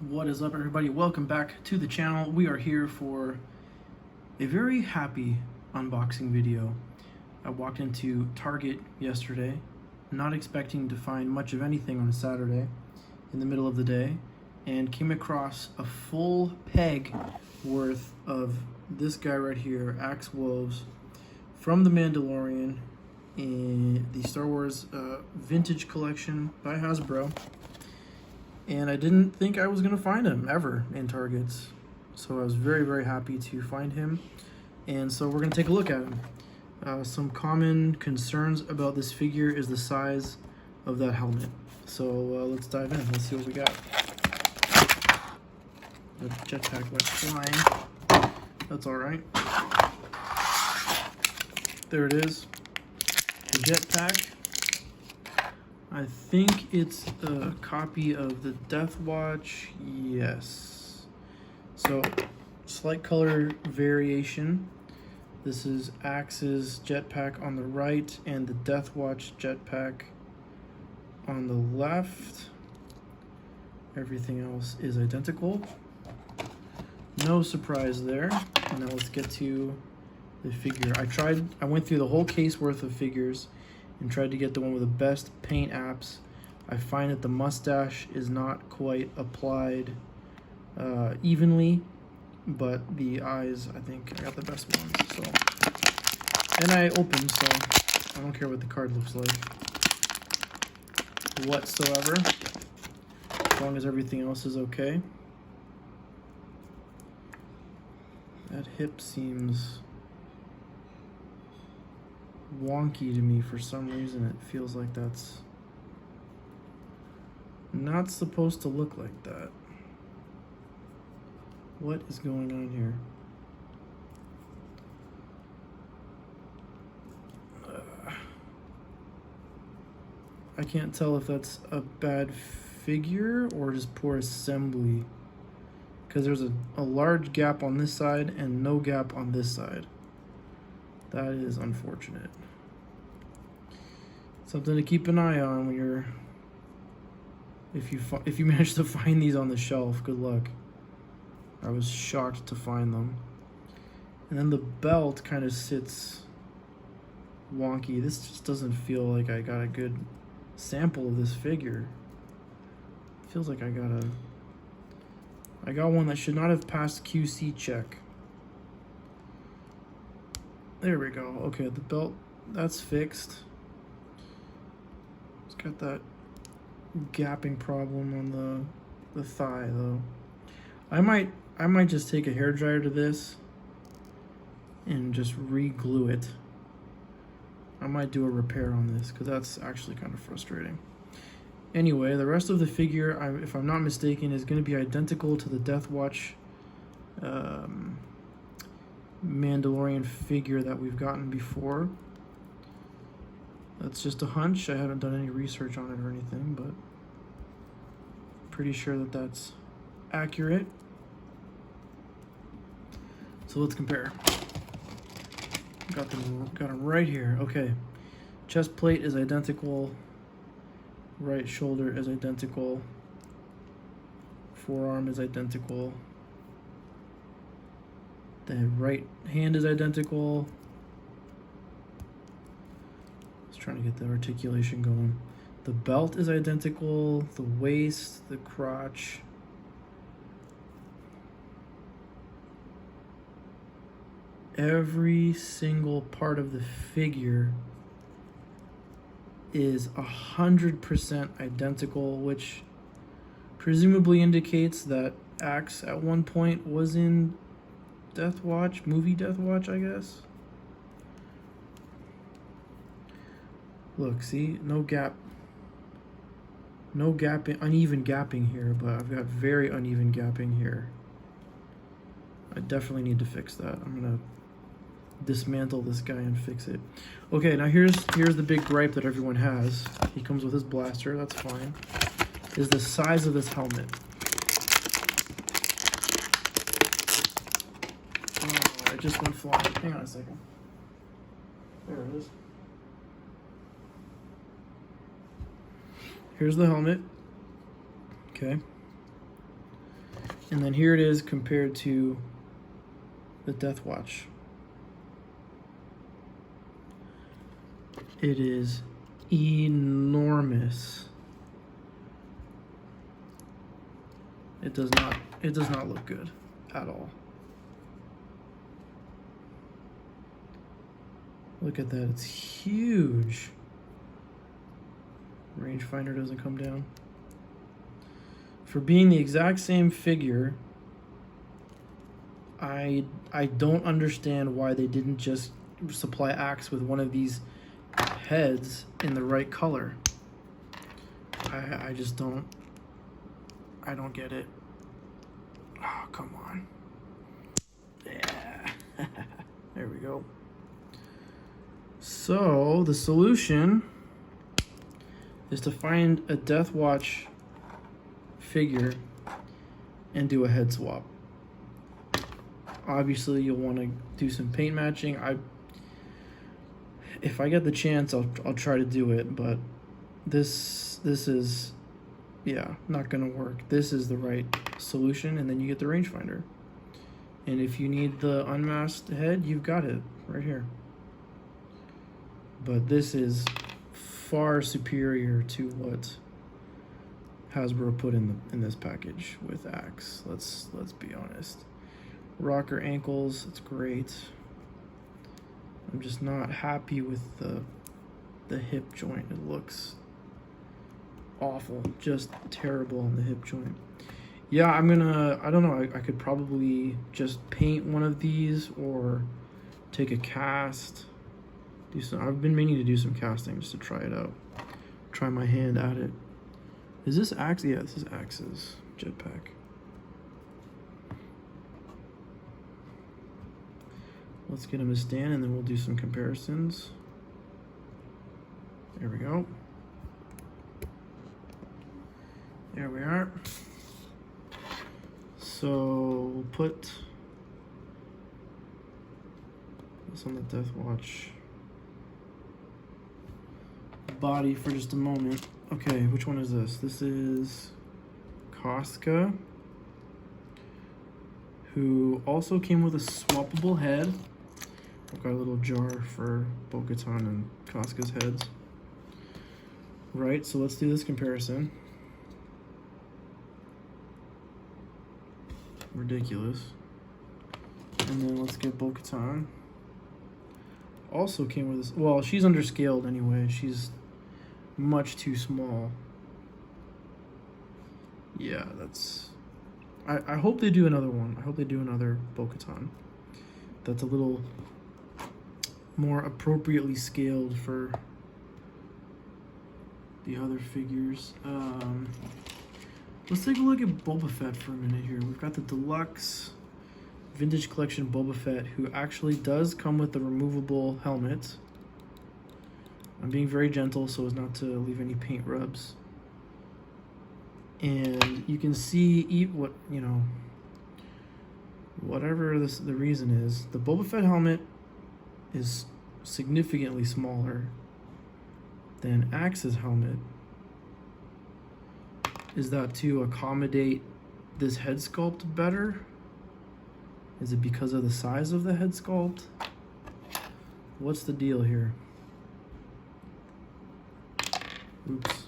What is up, everybody? Welcome back to the channel. We are here for a very happy unboxing video. I walked into Target yesterday, not expecting to find much of anything on a Saturday in the middle of the day, and came across a full peg worth of this guy right here, Woves, from The Mandalorian in the Star Wars Vintage Collection by Hasbro. And I didn't think I was going to find him ever in Targets. So I was very, very happy to find him. And so we're going to take a look at him. Some common concerns about this figure is the size of that helmet. So let's dive in. Let's see what we got. The jetpack went flying. That's all right. There it is. The jetpack. I think it's a copy of the Death Watch. Yes. So, slight color variation. This is Axe's jetpack on the right and the Death Watch jetpack on the left. Everything else is identical. No surprise there. Now let's get to the figure. I went through the whole case worth of figures and tried to get the one with the best paint apps. I find that the mustache is not quite applied evenly, but the eyes, I think I got the best ones. So, and I opened, so I don't care what the card looks like whatsoever, as long as everything else is okay. That hip seems wonky to me for some reason. It feels like that's not supposed to look like that. What is going on here? I can't tell if that's a bad figure or just poor assembly, because there's a large gap on this side and no gap on this side. That is unfortunate. Something to keep an eye on when you're, if you manage to find these on the shelf. Good luck. I was shocked to find them. And then the belt kind of sits wonky. This just doesn't feel like I got a good sample of this figure. It feels like I got one that should not have passed QC check. There we go. Okay, the belt, that's fixed. It's got that gapping problem on the thigh though. I might just take a hairdryer to this and just re-glue it. I might do a repair on this because that's actually kind of frustrating. Anyway, the rest of the figure, if I'm not mistaken, is going to be identical to the Death Watch Mandalorian figure that we've gotten before. That's just a hunch. I haven't done any research on it or anything, but pretty sure that that's accurate. So let's compare. Got them right here. Okay, chest plate is identical. Right shoulder is identical. Forearm is identical. The right hand is identical. Just trying to get the articulation going. The belt is identical. The waist, the crotch. Every single part of the figure is 100% identical, which presumably indicates that Axe at one point was in Death Watch, movie Death Watch, I guess. Look, see, no gap, uneven gapping here, but I've got very uneven gapping here. I definitely need to fix that. I'm gonna dismantle this guy and fix it. Okay, now here's the big gripe that everyone has. He comes with his blaster, that's fine. Is the size of this helmet. Oh, it just went flying. Hang on a second. There it is. Here's the helmet. Okay. And then here it is compared to the Death Watch. It is enormous. It does not look good at all. Look at that, it's huge. Rangefinder doesn't come down. For being the exact same figure, I don't understand why they didn't just supply Axe with one of these heads in the right color. I just don't get it. Oh, come on. Yeah. There we go. So the solution is to find a Death Watch figure and do a head swap. Obviously you'll want to do some paint matching. If I get the chance, I'll try to do it, but this is, yeah, not gonna work. This is the right solution, and then you get the rangefinder. And if you need the unmasked head, you've got it right here. But this is far superior to what Hasbro put in this package with Axe. Let's be honest. Rocker ankles, it's great. I'm just not happy with the hip joint. It looks awful, just terrible on the hip joint. Yeah, I don't know, I could probably just paint one of these or take a cast. I've been meaning to do some casting just to try it out. Try my hand at it. Is this Axe? Yeah, this is Axe's Jetpack. Let's get him to stand and then we'll do some comparisons. There we go. There we are. So we'll put this on the Death Watch body for just a moment. Okay, which one is this? This is Casca, who also came with a swappable head. I've got a little jar for Bo-Katan and Casca's heads. Right, so let's do this comparison. Ridiculous. And then let's get Bo-Katan. Also came with this, well, she's underscaled anyway. She's much too small. Yeah, that's... I hope they do another one. I hope they do another Bo-Katan that's a little more appropriately scaled for the other figures. Let's take a look at Boba Fett for a minute here. We've got the deluxe vintage collection Boba Fett, who actually does come with the removable helmet. I'm being very gentle so as not to leave any paint rubs. And you can see what, you know, whatever the reason is, the Boba Fett helmet is significantly smaller than Axe's helmet. Is that to accommodate this head sculpt better? Is it because of the size of the head sculpt? What's the deal here? Oops.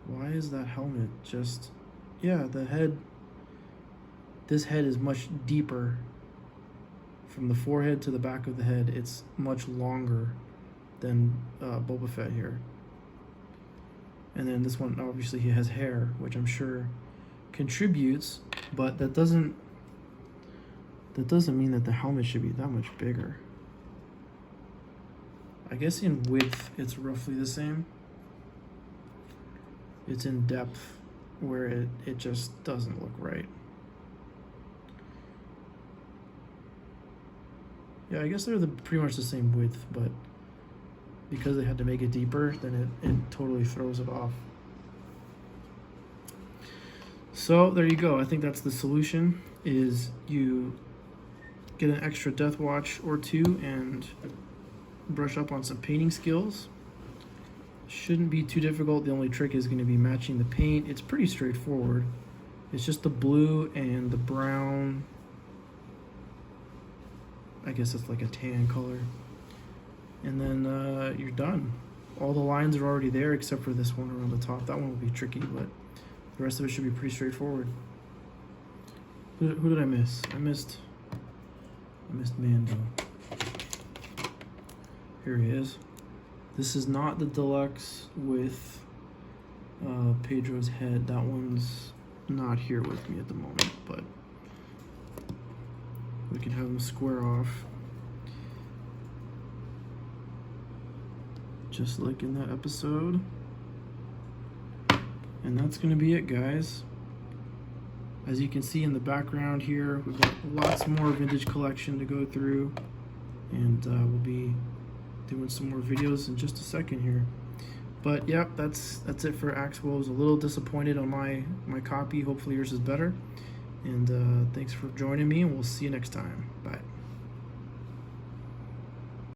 Why is that helmet just... Yeah, the head... This head is much deeper. From the forehead to the back of the head, it's much longer than Boba Fett here. And then this one, obviously he has hair, which I'm sure contributes, but that doesn't mean that the helmet should be that much bigger. I guess in width, it's roughly the same. It's in depth where it just doesn't look right. Yeah, I guess they're pretty much the same width, but because they had to make it deeper, then it totally throws it off. So there you go. I think that's the solution, is you get an extra Death Watch or two and brush up on some painting skills. Shouldn't be too difficult. The only trick is going to be matching the paint. It's pretty straightforward. It's just the blue and the brown. I guess it's like a tan color. And then you're done. All the lines are already there except for this one around the top. That one will be tricky, but the rest of it should be pretty straightforward. Who did I miss? I missed Mando. Here he is. This is not the deluxe with Pedro's head. That one's not here with me at the moment, but we can have them square off. Just like in that episode. And that's gonna be it, guys. As you can see in the background here, we've got lots more vintage collection to go through, and we'll be doing some more videos in just a second here. But yep, that's it for Axe Woves. A little disappointed on my copy. Hopefully yours is better. And thanks for joining me, and we'll see you next time. Bye.